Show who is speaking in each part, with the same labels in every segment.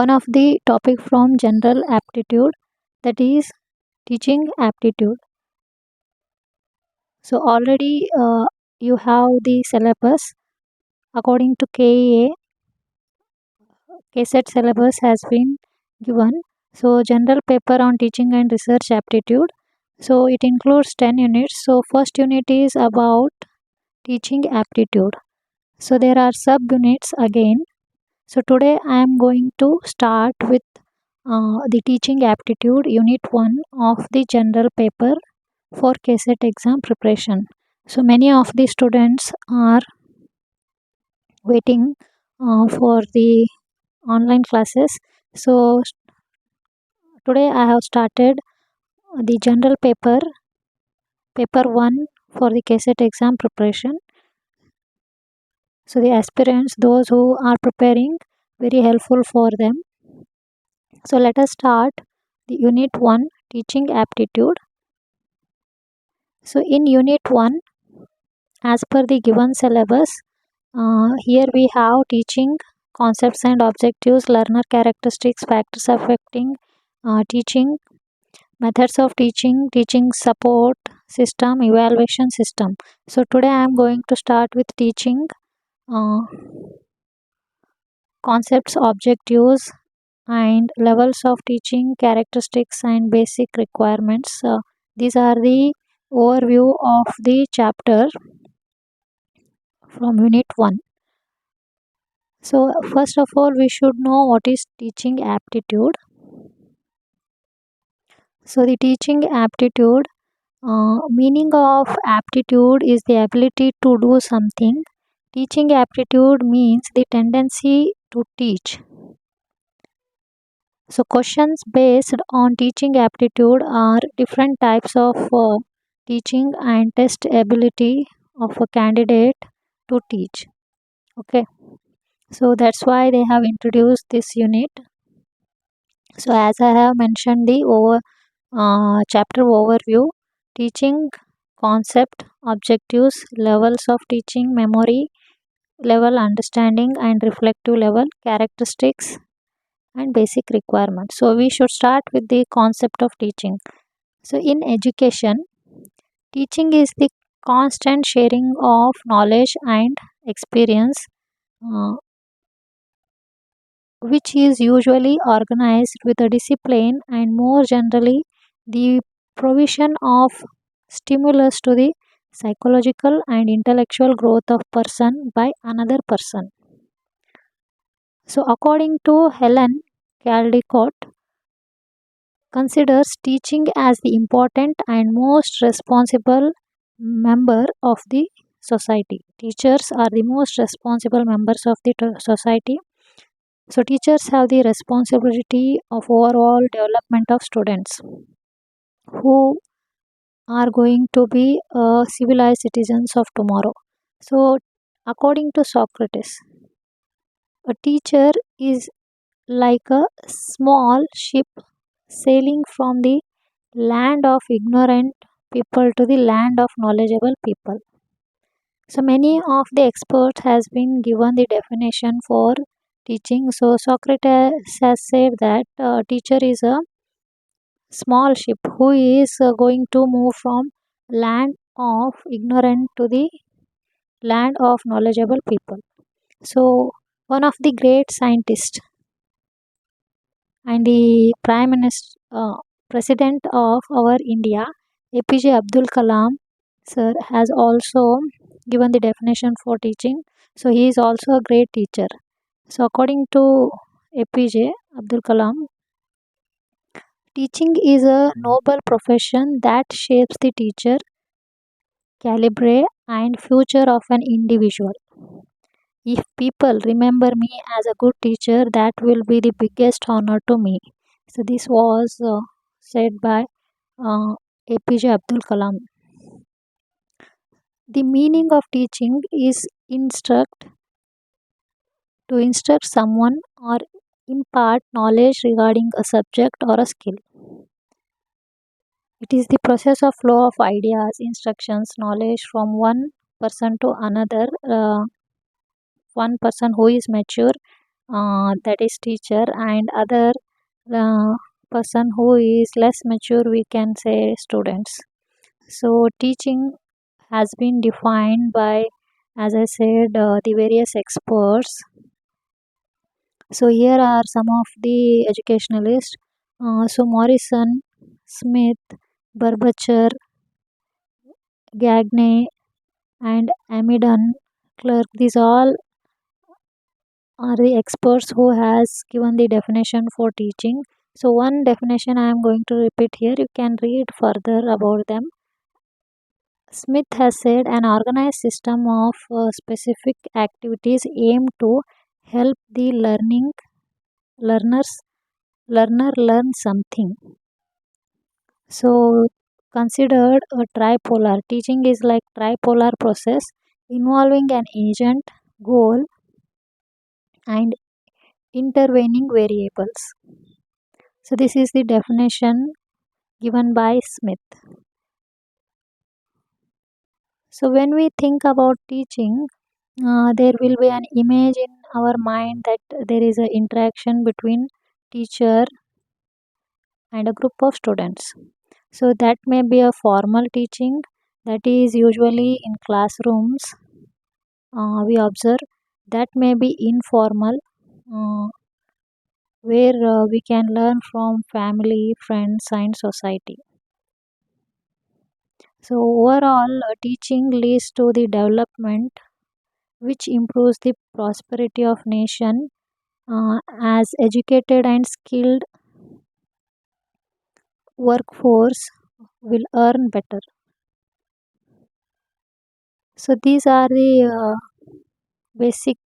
Speaker 1: one of the topic from general aptitude, that is teaching aptitude. So already you have the syllabus according to KSET syllabus has been given. So general paper on teaching and research aptitude. So it includes 10 units. So first unit is about teaching aptitude. So there are sub units again. So today I am going to start with the teaching aptitude unit 1 of the general paper for KSET exam preparation. So many of the students are waiting for the online classes. So today I have started the general paper 1 for the KSET exam preparation. So the aspirants, those who are preparing, very helpful for them. So let us start the unit 1 teaching aptitude. So in unit 1, as per the given syllabus, here we have teaching concepts and objectives, learner characteristics, factors affecting teaching, methods of teaching, teaching support system, evaluation system. So today I am going to start with teaching concepts, objectives, and levels of teaching, characteristics, and basic requirements. These are the overview of the chapter from unit 1. So first of all, we should know what is teaching aptitude. So the teaching aptitude, meaning of aptitude is the ability to do something. Teaching aptitude means the tendency to teach. So questions based on teaching aptitude are different types of teaching and test ability of a candidate to teach. Okay, so that's why they have introduced this unit. So as I have mentioned the chapter overview, teaching concept, objectives, levels of teaching, memory level, understanding and reflective level, characteristics and basic requirements. So we should start with the concept of teaching. So in education, teaching is the constant sharing of knowledge and experience, which is usually organized with a discipline and more generally the provision of stimulus to the psychological and intellectual growth of person by another person. So according to Helen Caldicott, considers teaching as the important and most responsible member of the society. Teachers are the most responsible members of the society. So teachers have the responsibility of overall development of students who are going to be civilized citizens of tomorrow. So according to Socrates, a teacher is like a small ship sailing from the land of ignorant people to the land of knowledgeable people. So many of the experts has been given the definition for teaching. So Socrates has said that teacher is a small ship who is going to move from land of ignorant to the land of knowledgeable people. So one of the great scientists and the prime minister president of our India, APJ Abdul Kalam sir, has also given the definition for teaching. So he is also a great teacher. So according to APJ Abdul Kalam, teaching is a noble profession that shapes the teacher, calibre and future of an individual. If people remember me as a good teacher, that will be the biggest honor to me. So this was said by APJ Abdul Kalam. The meaning of teaching is to instruct someone or impart knowledge regarding a subject or a skill. It is the process of flow of ideas, instructions, knowledge from one person to another. One person who is mature that is teacher, and other person who is less mature, we can say students. So teaching has been defined by, as I said, the various experts. So here are some of the educationalists. So Morrison, Smith, Barbacher, Gagne, and Amidon, Clerk. These all are the experts who has given the definition for teaching. So one definition I am going to repeat here. You can read further about them. Smith has said an organized system of specific activities aimed to help the learner learn something. So considered a tripolar. Teaching is like tripolar process involving an agent, goal, and intervening variables. So this is the definition given by Smith. So when we think about teaching, there will be an image in our mind that there is an interaction between teacher and a group of students. So that may be a formal teaching, that is usually in classrooms. We observe that may be informal, uh, where we can learn from family, friends, and society. So overall, teaching leads to the development which improves the prosperity of nation, as educated and skilled workforce will earn better. So these are the basic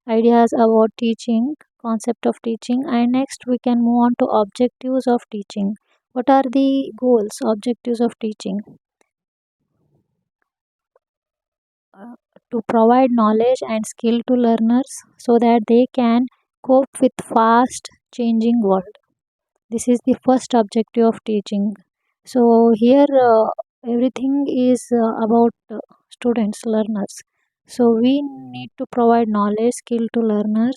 Speaker 1: ideas about teaching, concept of teaching, and next we can move on to objectives of teaching. What are the goals, objectives of teaching? Uh, to provide knowledge and skill to learners so that they can cope with fast changing world. This is the first objective of teaching. So here everything is about students, learners. So we need to provide knowledge, skill to learners.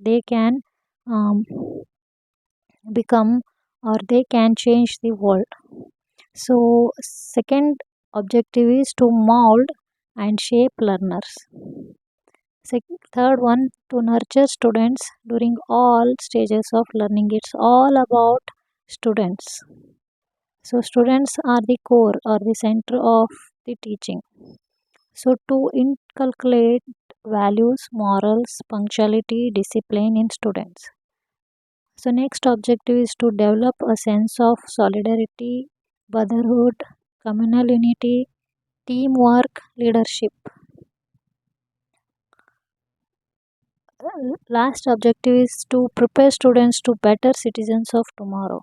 Speaker 1: They can um, become, or they can change the world. So second objective is to mold and shape learners. Third one, to nurture students during all stages of learning. It's all about students. So students are the core or the center of the teaching. So to inculcate values, morals, punctuality, discipline in students. So next objective is to develop a sense of solidarity, brotherhood, communal unity, teamwork, leadership. Last objective is to prepare students to better citizens of tomorrow.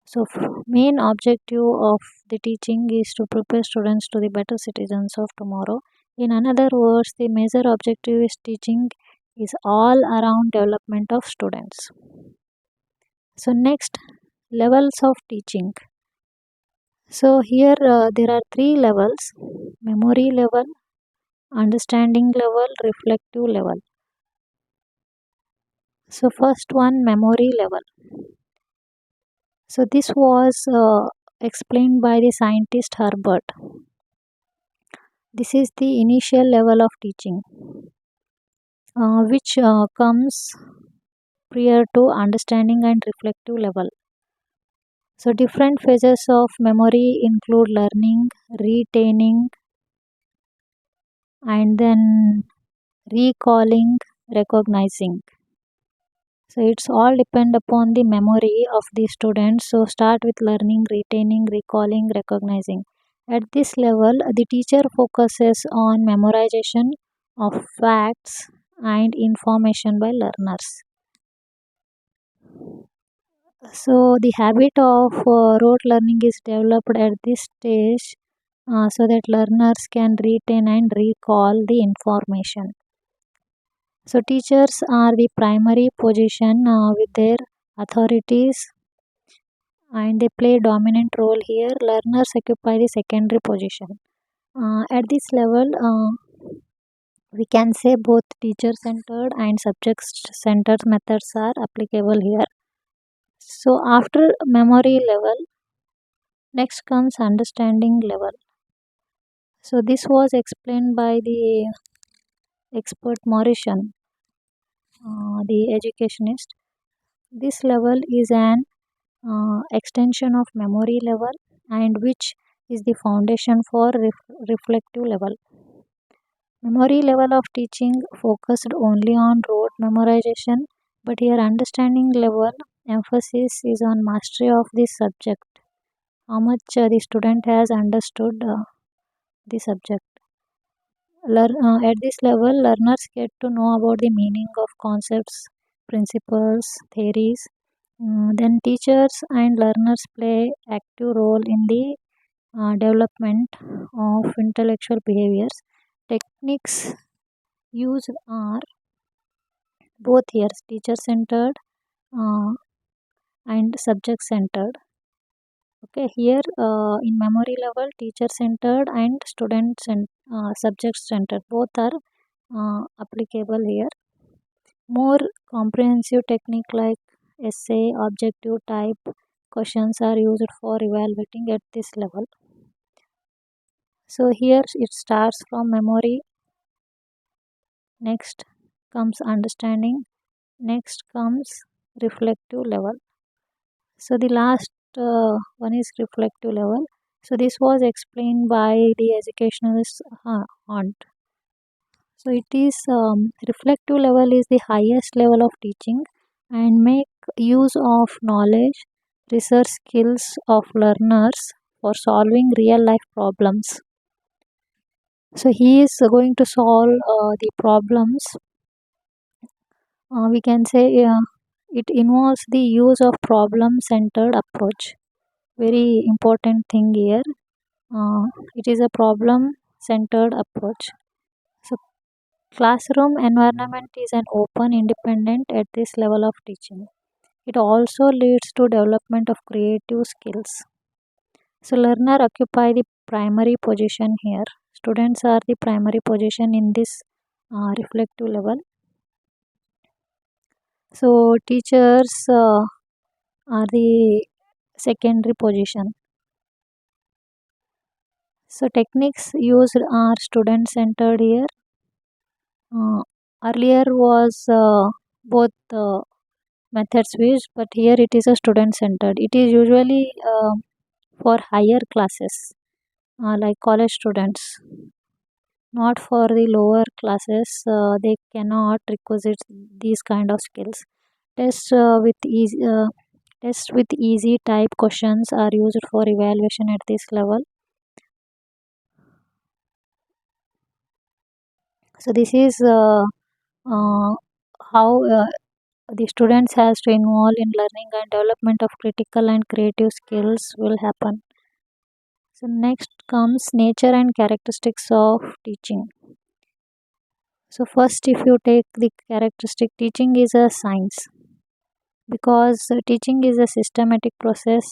Speaker 1: So main objective of the teaching is to prepare students to the better citizens of tomorrow. In another words, the major objective is teaching is all around development of students. So next, levels of teaching. So here there are three levels: memory level, understanding level, reflective level. So first one, memory level. So this was explained by the scientist Herbert. This is the initial level of teaching, which comes prior to understanding and reflective level. So different phases of memory include learning, retaining, and then recalling, recognizing. So it's all depend upon the memory of the student. So start with learning, retaining, recalling, recognizing. At this level, the teacher focuses on memorization of facts and information by learners. So the habit of rote learning is developed at this stage, so that learners can retain and recall the information. So teachers are the primary position with their authorities, and they play dominant role here. Learners occupy the secondary position. At this level, We can say both teacher-centered and subject-centered methods are applicable here. So after memory level, next comes understanding level. So this was explained by the expert Mauritian, the educationist. This level is an extension of memory level and which is the foundation for reflective level. Memory level of teaching focused only on rote memorization, but here understanding level emphasis is on mastery of the subject, how much the student has understood the subject. At this level, learners get to know about the meaning of concepts, principles, theories. Then teachers and learners play active role in the development of intellectual behaviors. Techniques used are both here teacher centered uh, and subject centered. Okay, here in memory level, teacher centered and subject centered both are applicable here. More comprehensive technique like essay, objective type questions are used for evaluating at this level. So here it starts from memory, next comes understanding, next comes reflective level. So the last one is reflective level. So this was explained by the educationalist Hunt. So it is reflective level is the highest level of teaching and make use of knowledge, research skills of learners for solving real life problems. So he is going to solve the problems. We can say it involves the use of problem centered approach. Very important thing here. It is a problem centered approach. So classroom environment is an open independent at this level of teaching. It also leads to development of creative skills. So learner occupy the primary position here. Students are the primary position in this reflective level. So teachers are the secondary position. So techniques used are student centered here. Earlier was both methods used, but here it is a student centered. It is usually for higher classes like college students, not for the lower classes. They cannot requisite these kind of skills. Tests with easy type questions are used for evaluation at this level. So this is how the students has to involve in learning and development of critical and creative skills will happen. So next comes nature and characteristics of teaching. So first, if you take the characteristic, teaching is a science because teaching is a systematic process,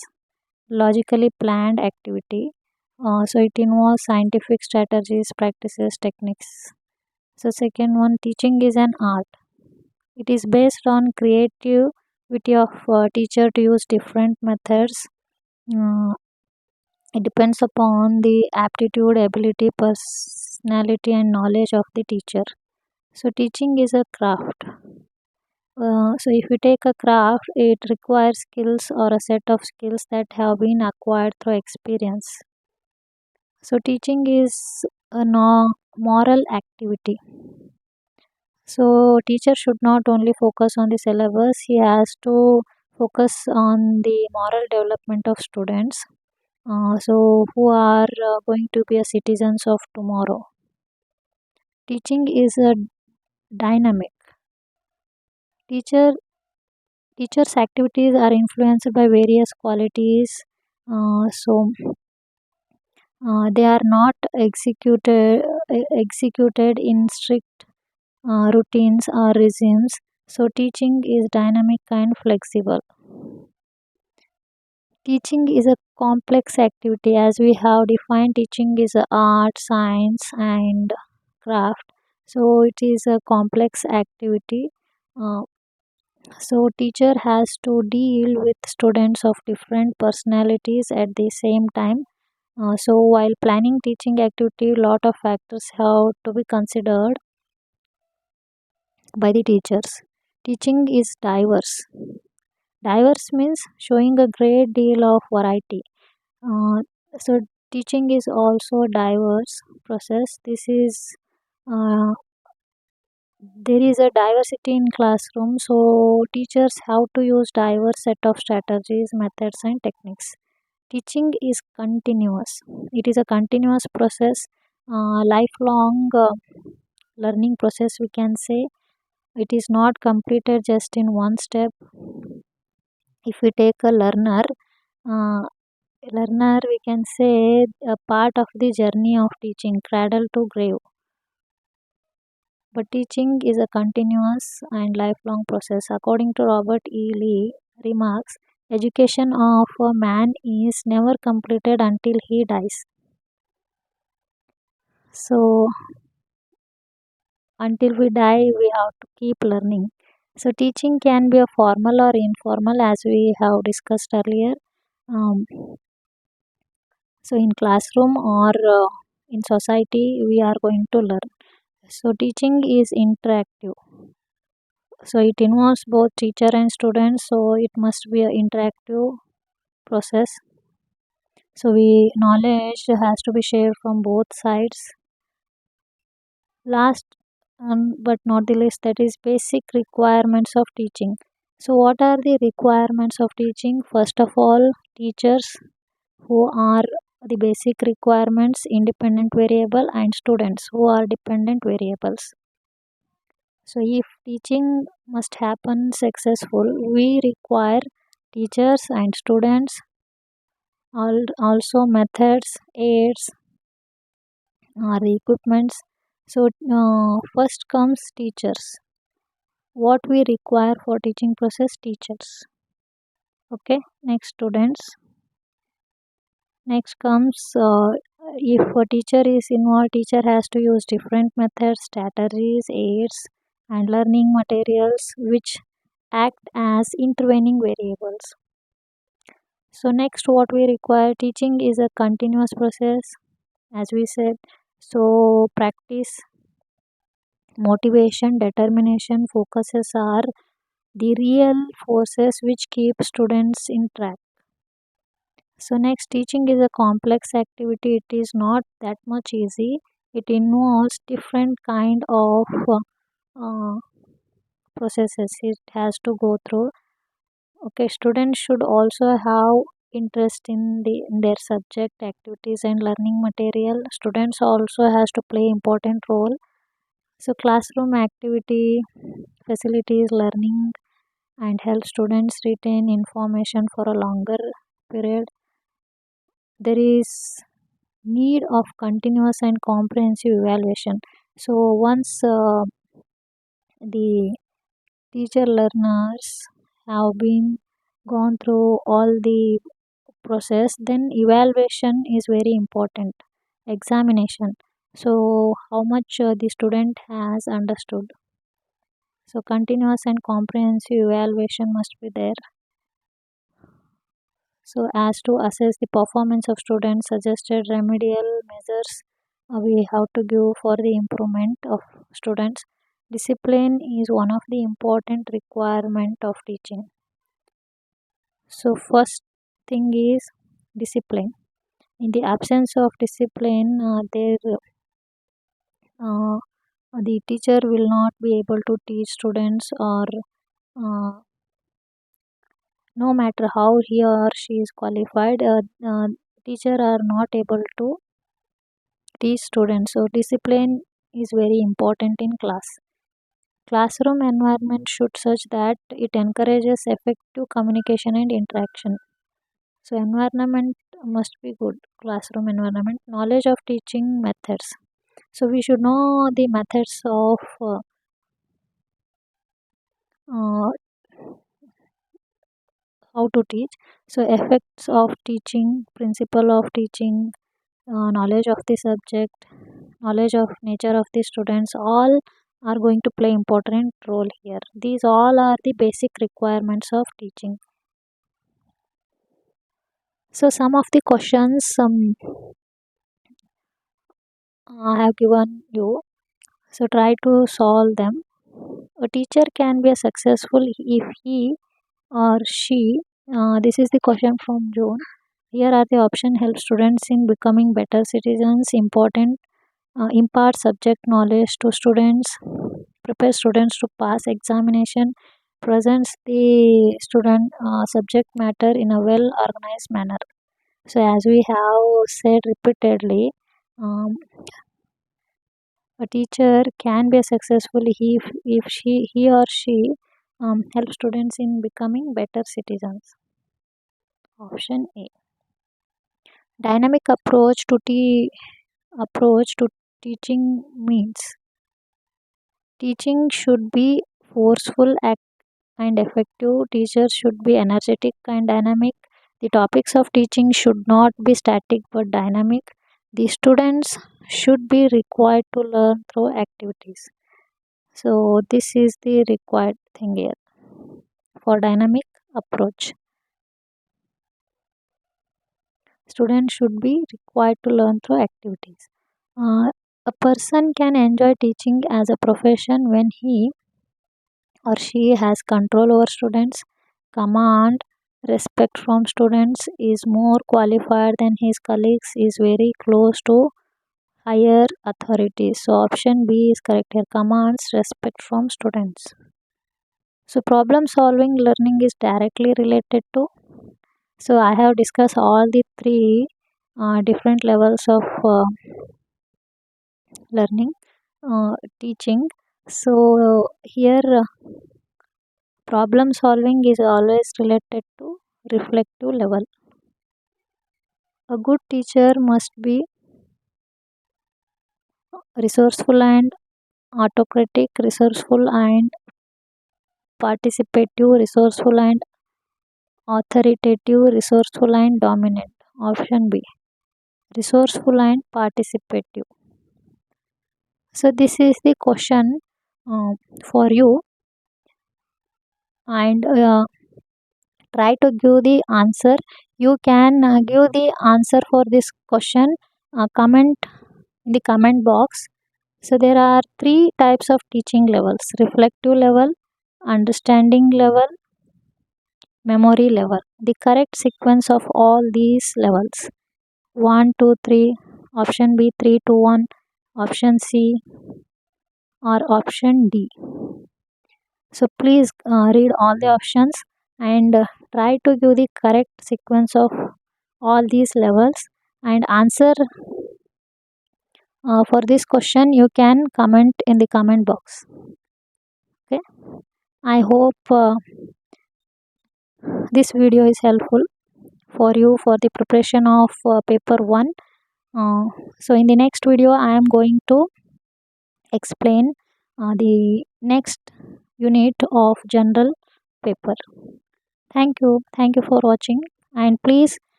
Speaker 1: logically planned activity. So it involves scientific strategies, practices, techniques. So second one, teaching is an art. It is based on creativity of teacher to use different methods. It depends upon the aptitude, ability, personality, and knowledge of the teacher. So teaching is a craft. So if you take a craft, it requires skills or a set of skills that have been acquired through experience. So teaching is a moral activity. So teacher should not only focus on the syllabus, he has to focus on the moral development of students. So who are going to be a citizens of tomorrow. Teaching is a dynamic. Teacher Teachers' activities are influenced by various qualities. They are not executed in strict routines or regimes. So teaching is dynamic and flexible. Teaching is a complex activity as we have defined. Teaching is a art, science, and craft. So it is a complex activity. Uh, so teacher has to deal with students of different personalities at the same time. So while planning teaching activity, lot of factors have to be considered by the teachers. Teaching is diverse. Diverse means showing a great deal of variety. Uh, so teaching is also diverse process. This is there is a diversity in classroom, so teachers have to use diverse set of strategies, methods, and techniques. Teaching is continuous. It is a continuous process, lifelong learning process. We can say it is not completed just in one step. If we take a uh, learner, we can say a part of the journey of teaching, cradle to grave. But teaching is a continuous and lifelong process. According to Robert E. Lee, remarks, education of a man is never completed until he dies. So, until we die, we have to keep learning. So, teaching can be a formal or informal, as we have discussed earlier. Um, so, in classroom or in society, we are going to learn. So, teaching is interactive. So it involves both teacher and students, so it must be an interactive process. So we knowledge has to be shared from both sides. Last but not the least, that is basic requirements of teaching. So what are the requirements of teaching? First of all, teachers, who are the basic requirements, independent variable, and students who are dependent variables. So if teaching must happen successful, we require teachers and students, also methods, aids, or the equipments. So first comes teachers. What we require for teaching process? Teachers. Okay. Next students. Next comes if a teacher is involved, teacher has to use different methods, strategies, aids, and learning materials which act as intervening variables. So next, what we require, teaching is a continuous process, as we said. So practice, motivation, determination, focuses are the real forces which keep students in track. So next, teaching is a complex activity. It is not that much easy. It involves different kind of uh, processes it has to go through. Okay, students should also have interest in their subject, activities, and learning material. Students also has to play important role. So classroom activity facilities learning and help students retain information for a longer period. There is need of continuous and comprehensive evaluation. So once the teacher learners have been gone through all the process, then evaluation is very important. Examination, so how much the student has understood. So continuous and comprehensive evaluation must be there, so as to assess the performance of students. Suggested remedial measures we have to give for the improvement of students. Discipline is one of the important requirement of teaching. So first thing is discipline. In the absence of discipline, uh, the teacher will not be able to teach students, or uh, no matter how he or she is qualified, teacher are not able to teach students. So discipline is very important in class. Classroom environment should such that it encourages effective communication and interaction. So environment must be good. Classroom environment, knowledge of teaching methods. So we should know the methods of uh, how to teach. So effects of teaching, principle of teaching, knowledge of the subject, knowledge of nature of the students, all are going to play important role here. These all are the basic requirements of teaching. So some of the questions I have given you, so try to solve them. A teacher can be successful if he or she, this is the question from June. Here are the option: help students in becoming better citizens, important, impart subject knowledge to students, prepare students to pass examination, presents the student subject matter in a well organized manner. So as we have said repeatedly, um, a teacher can be successful if he or she helps students in becoming better citizens. Option A. Dynamic approach to teaching means teaching should be forceful and effective. Teachers should be energetic and dynamic. The topics of teaching should not be static but dynamic. The students should be required to learn through activities. So this is the required thing here for dynamic approach. Students should be required to learn through activities. A person can enjoy teaching as a profession when he or she has control over students, command, respect from students, is more qualified than his colleagues, is very close to higher authorities. So option B is correct here. Commands respect from students. So problem solving learning is directly related to. So I have discussed all the three different levels of learning, teaching. So here problem solving is always related to reflective level. A good teacher must be resourceful and autocratic, resourceful and participative, resourceful and authoritative, resourceful and dominant. Option B, resourceful and participative. So this is the question for you, and try to give the answer. You can give the answer for this question. Comment in the comment box. So there are three types of teaching levels: reflective level, understanding level, memory level. The correct sequence of all these levels: 1, 2, 3, option B 3, 2, 1, option C, or option D. So please read all the options and try to give the correct sequence of all these levels and answer for this question. You can comment in the comment box. Okay, I hope this video is helpful for you for the preparation of paper 1. So in the next video I am going to explain the next unit of general paper. Thank you for watching, and please